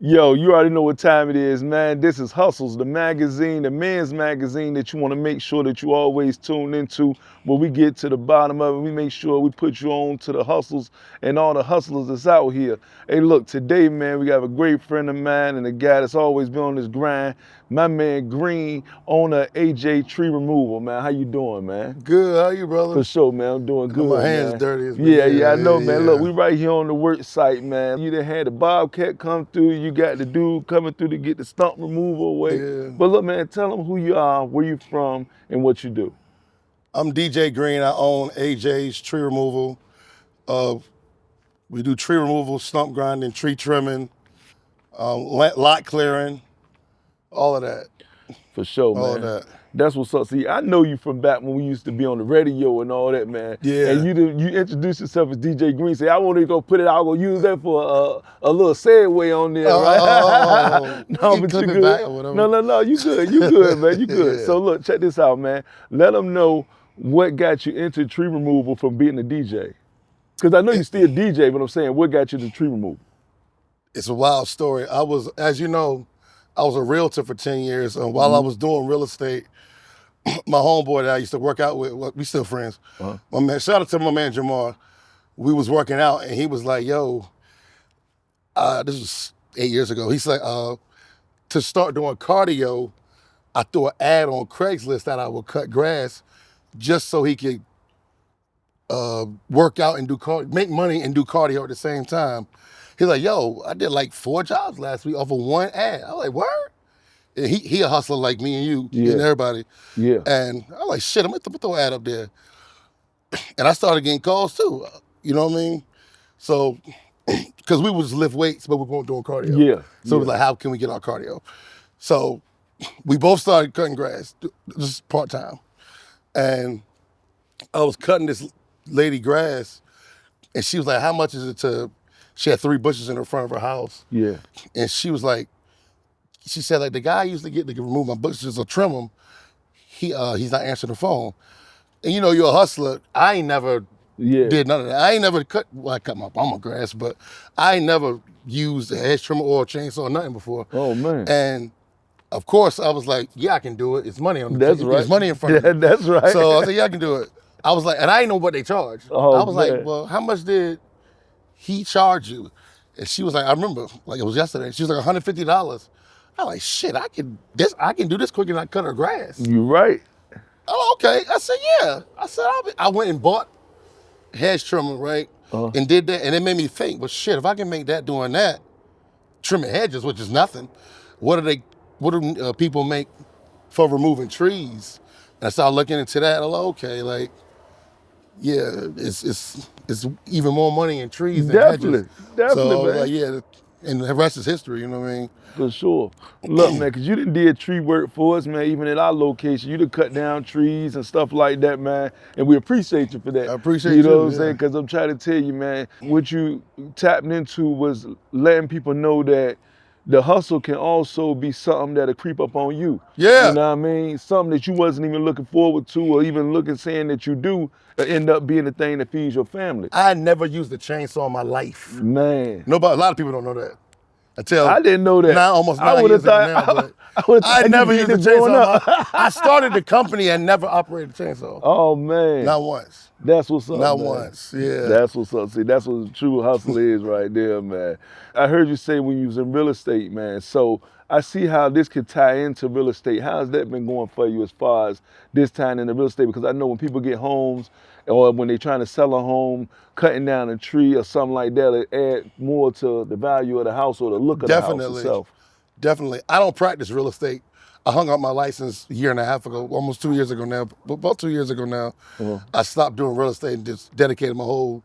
Yo, you already know what time it is, man. This is Hustles, the magazine, the men's magazine that you want to make sure that you always tune into. Where we get to the bottom of it, we make sure we put you on to the hustles and all the hustlers that's out here. Hey, look, today, man, we got a great friend of mine and a guy that's always been on this grind. My man Green, owner AJ Tree Removal, man. How you doing, man? Good, how you, brother? For sure, man. I'm doing good, my hands man. dirty. Yeah, I know, man. Look, we right here on the work site, man. You done had the Bobcat come through. You got the dude coming through to get the stump removal away. Yeah. But look, man, tell them who you are, where you from, and what you do. I'm DJ Green. I own AJ's Tree Removal. We do tree removal, stump grinding, tree trimming, lot clearing, all of that. For sure, man. All of that. That's what's up. See, I know you from back when we used to be on the radio and all that, man. Yeah. And you introduced yourself as DJ Green. Say, I want to go put it out. I'm going to use that for a little segue on there, right? No, but you good. No, you good. You good, man. You good. Yeah. So look, check this out, man. Let them know what got you into tree removal from being a DJ. Because I know you still DJ, but I'm saying, what got you to tree removal? It's a wild story. I was, as you know, I was a realtor for 10 years. And while I was doing real estate, my homeboy that I used to work out with, we still friends. My man, shout out to my man Jamar. We was working out and he was like, yo, this was 8 years ago. He's like, to start doing cardio, I threw an ad on Craigslist that I would cut grass just so he could work out and do make money and do cardio at the same time. He's like, yo, I did like 4 jobs last week off of one ad. I was like, word? And he a hustler like me and you and everybody. Yeah. And I was like, shit, I'm gonna throw an ad up there. And I started getting calls too. You know what I mean? So, because we would just lift weights, but we weren't doing cardio. Yeah. So it was like, how can we get our cardio? So we both started cutting grass, just part-time. And I was cutting this lady grass, and she was like, how much is it to, she had 3 bushes in the front of her house. Yeah. And she was like, she said, like, the guy I used to get to remove my bushes or trim them, he's not answering the phone. And you know, you're a hustler. I ain't never did none of that. I ain't never cut, well, I cut my palm grass, but I ain't never used a hedge trimmer or a chainsaw or nothing before. Oh, man. And of course, I was like, yeah, I can do it. It's money on the That's right. There's money in front of me. That's right. So I said, yeah, I can do it. I was like, and I didn't know what they charged. Oh, I was man. like, well, how much did he charge you? And she was like, I remember, like it was yesterday. She was like, $150. I was like, shit, I can do this quicker than I cut her grass. You right. Oh, okay. I said, yeah. I said, I went and bought hedge trimmer, right? And did that, and it made me think, well, shit, if I can make that doing that, trimming hedges, which is nothing, what do people make for removing trees? And I started looking into that. I'm like, okay, like, yeah, it's even more money in trees than hedges. Definitely, so, man. Like, yeah, and the rest is history, you know what I mean? For sure. Look, man, because you done did tree work for us, man, even at our location. You done cut down trees and stuff like that, man. And we appreciate you for that. I appreciate you. You know what I'm saying? Because I'm trying to tell you, man, what you tapped into was letting people know that the hustle can also be something that'll creep up on you. Yeah. You know what I mean? Something that you wasn't even looking forward to or even saying that you do end up being the thing that feeds your family. I never used a chainsaw in my life. Man. A lot of people don't know that. I didn't know that. Now, almost 9 years ago now, but I never used a chainsaw. I started the company and never operated a chainsaw. Oh, man. Not once. That's what's up, Not man. once, yeah. That's what's up. See, that's what the true hustle is right there, man. I heard you say when you was in real estate, man. So I see how this could tie into real estate. How's that been going for you as far as this time in the real estate? Because I know when people get homes or when they're trying to sell a home, cutting down a tree or something like that, it add more to the value of the house or the look of the house itself. Definitely. I don't practice real estate. I hung up my license a year and a half ago, almost 2 years ago now, about 2 years ago now. I stopped doing real estate and just dedicated my whole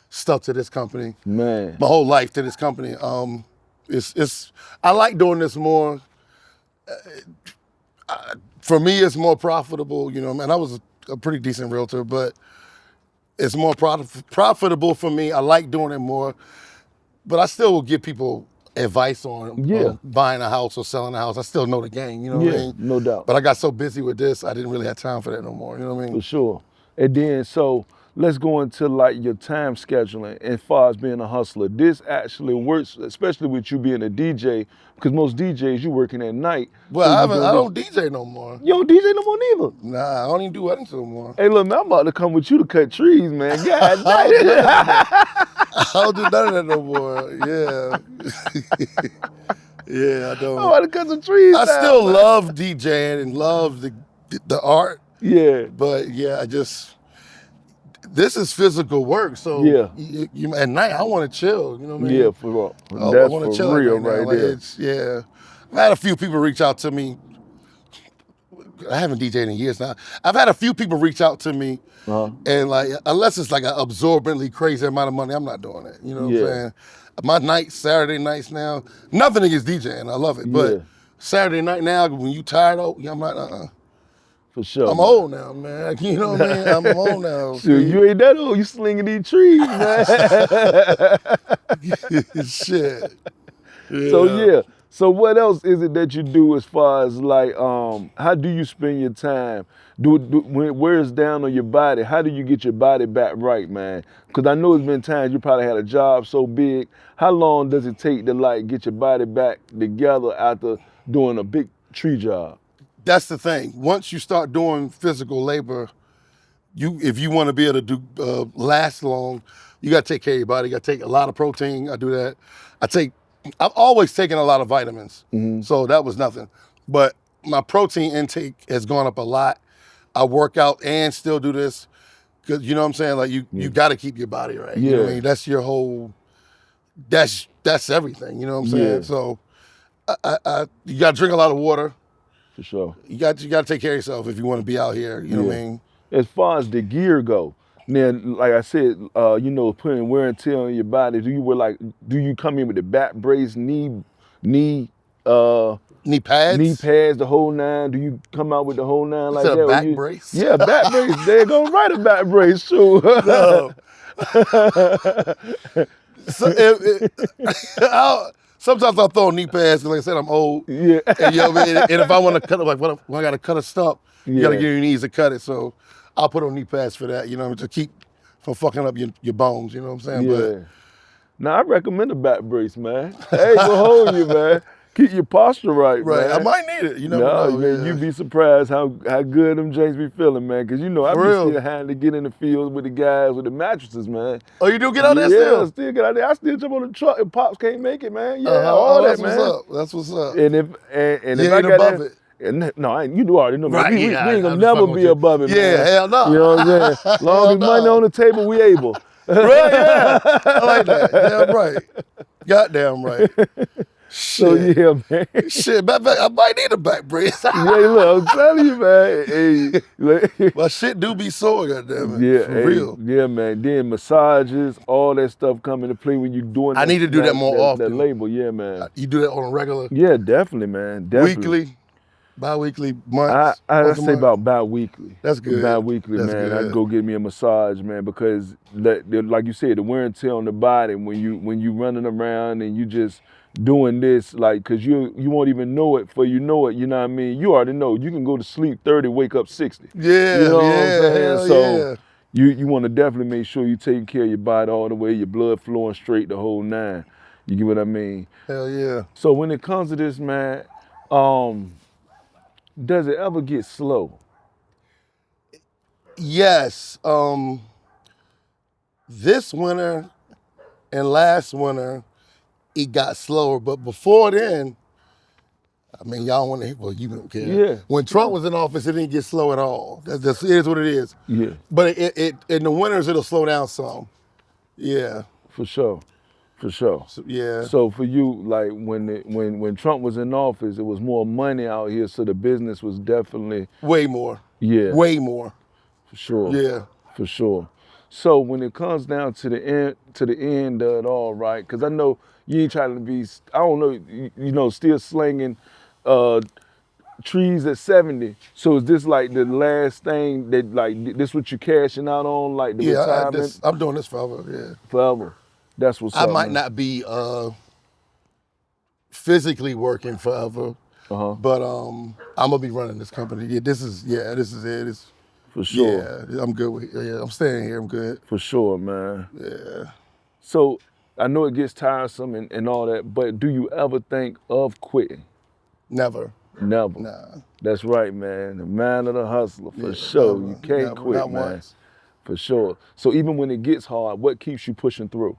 stuff to this company. Man. My whole life to this company. I like doing this more. For me, it's more profitable, you know, man. I was a pretty decent realtor, but it's more profitable for me. I like doing it more, but I still will give people advice on buying a house or selling a house. I still know the game, you know what I mean? No doubt. But I got so busy with this, I didn't really have time for that no more, you know what I mean? For sure. And then, so let's go into like your time scheduling as far as being a hustler. This actually works, especially with you being a DJ, because most DJs you working at night. Well, so I don't DJ no more. You don't DJ no more neither. Nah, I don't even do weddings no more. Hey, look, man, I'm about to come with you to cut trees, man. God I don't do none of that no more. Yeah. Yeah, I don't. I'm about to cut some trees. I still love DJing and love the art. Yeah. But yeah, this is physical work. So Yeah. You at night I want to chill. You know what I mean? Yeah, for I that's want to for chill real right there. Yeah. I've had a few people reach out to me. I haven't DJed in years now. I've had a few people reach out to me, and like, unless it's like an absorbently crazy amount of money, I'm not doing it. You know what I'm saying? My nights, Saturday nights now, nothing against DJing. I love it, but Saturday night now, when you tired, I'm like, For sure. I'm old now, man. You know what I mean? I'm old now. Shit, you ain't that old. You slinging these trees, man. Shit. Yeah. So So what else is it that you do as far as like, how do you spend your time? When it wears down on your body, how do you get your body back right, man? Because I know it's been times you probably had a job so big. How long does it take to like get your body back together after doing a big tree job? That's the thing. Once you start doing physical labor, if you want to be able to do last long, you got to take care of your body. You got to take a lot of protein. I do that. I've always taken a lot of vitamins, so that was nothing. But my protein intake has gone up a lot. I work out and still do this because you know what I'm saying. Like you got to keep your body right. You know what I mean? That's your whole. That's everything. You know what I'm saying? Yeah. So, you got to drink a lot of water. For sure. You got to take care of yourself if you want to be out here. You know what I mean? As far as the gear go, then like I said, putting wear and tear on your body. Do you come in with the back brace, knee pads? Knee pads, the whole nine. Do you come out with the whole nine like that? A back brace? Yeah, back brace. They're gonna write a back brace too. No. Sometimes I'll throw knee pads because, like I said, I'm old. Yeah. And, you know what I mean? And if I want to cut it, like when I got to cut a stump, you got to get your knees to cut it. So I'll put on knee pads for that, you know, to keep from fucking up your bones, you know what I'm saying? Yeah. Now, I recommend a back brace, man. Hey, go hold you, man. Keep your posture right, man. I might need it. You never know. Man, you'd be surprised how good them James be feeling, man. Because, I be still having to get in the field with the guys with the mattresses, man. Oh, you do get out there still? Yeah, still get out there. I still jump on the truck and Pops can't make it, man. Yeah, all that, man. That's what's up. And if I got above it. No, you already know. Right, we ain't gonna never be above it, man. Yeah, hell no. You know what I'm saying? Long as money on the table, we able. Right, yeah. I like that. Damn right. Goddamn right. So yeah, man. Shit, I might need a back brace. Yeah, look, I'm telling you, man. Hey, my shit do be sore, goddamn it. Yeah, for real. Yeah, man. Then massages, all that stuff come into play when you doing. I need to do that more often. That label, yeah, man. You do that on a regular? Yeah, definitely, man. Definitely. Weekly, bi-weekly, months. I say about bi-weekly. That's good. Bi-weekly, man. Good. I'd go get me a massage, man, because like you said, the wear and tear on the body when you running around and you just doing this, like, cause you won't even know it for you know it, you know what I mean? You already know. You can go to sleep 30, wake up 60. Yeah, you know what I'm saying? So yeah. you want to definitely make sure you taking care of your body all the way, your blood flowing straight, the whole nine. You get what I mean? Hell yeah. So when it comes to this, man, does it ever get slow? Yes. This winter and last winter, it got slower. But before then, I mean, y'all want to, well, you don't care. Yeah. When Trump was in office, it didn't get slow at all. It is what it is. Yeah. But it in the winters, it'll slow down some. Yeah. For sure. So, yeah. So for you, like when Trump was in office, it was more money out here, so the business was definitely way more. Yeah. Way more. For sure. Yeah. For sure. So when it comes down to the end of it all, right? Because I know you ain't trying to be, I don't know, still slinging trees at 70. So is this like the last thing that, like, this what you're cashing out on, like the retirement? I'm doing this forever. Yeah. Forever. That's what's up. I might not be physically working forever, but I'm gonna be running this company. Yeah, this is it. For sure. Yeah, I'm good with. Yeah, I'm staying here. I'm good. For sure, man. Yeah. So I know it gets tiresome and all that, but do you ever think of quitting? Never. Never. Nah. That's right, man. The man of the hustler, for Yeah, sure. never, You can't never, quit, not man. once. For sure. So even when it gets hard, what keeps you pushing through?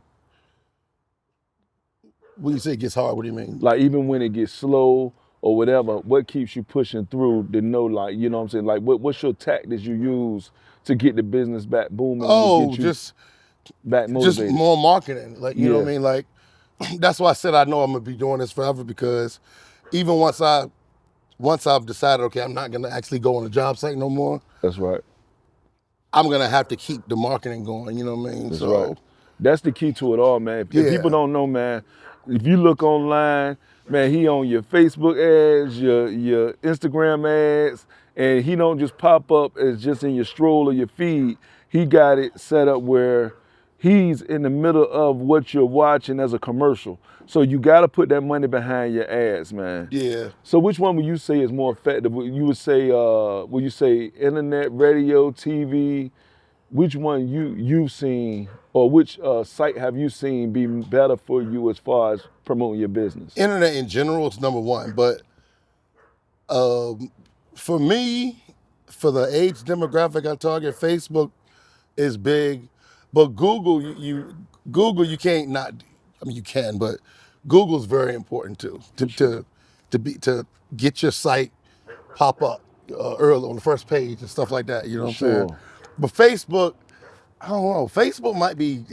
When you say it gets hard, what do you mean? Like even when it gets slow or whatever, what keeps you pushing through to know, like, you know what I'm saying? Like what's your tactics you use to get the business back booming, to get you just back motivated? more marketing. Like, you know what I Yeah. mean? Like, that's why I said I know I'm gonna be doing this forever, because even once I've decided, okay, I'm not gonna actually go on a job site no more, That's right. I'm gonna have to keep the marketing going, you know what I mean? That's So right. That's the key to it all, man. If Yeah. people don't know, man, if you look online, man, he on your Facebook ads, your Instagram ads, and he don't just pop up as just in your stroll or your feed. He got it set up where he's in the middle of what you're watching as a commercial. So you got to put that money behind your ads, man. yeah. So which one would you say is more effective? You would say internet, radio, TV? Which one you've seen, or which site have you seen be better for you as far as promoting your business? Internet in general is number one, but for me, for the age demographic I target, Facebook is big, but Google, Google, you can't not. I mean, you can, but Google's very important too to get your site pop up early on the first page and stuff like that. You know what I'm saying? Sure. But Facebook, I don't know. Facebook might be,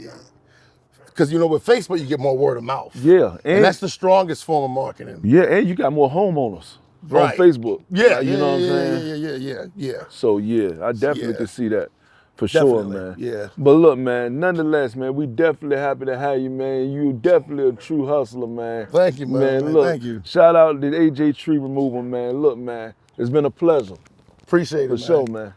because with Facebook you get more word of mouth. Yeah, and that's the strongest form of marketing. Yeah, and you got more homeowners Right. on Facebook. Yeah, you know what I'm saying? Yeah. So yeah, I definitely Yeah. can see that. For sure, man. Yeah. But look, man, nonetheless, man, we definitely happy to have you, man. You definitely a true hustler, man. Thank you, man. Look, Thank you. shout out to AJ Tree Removal, man. Look, man, it's been a pleasure. Appreciate it, For man. sure, man.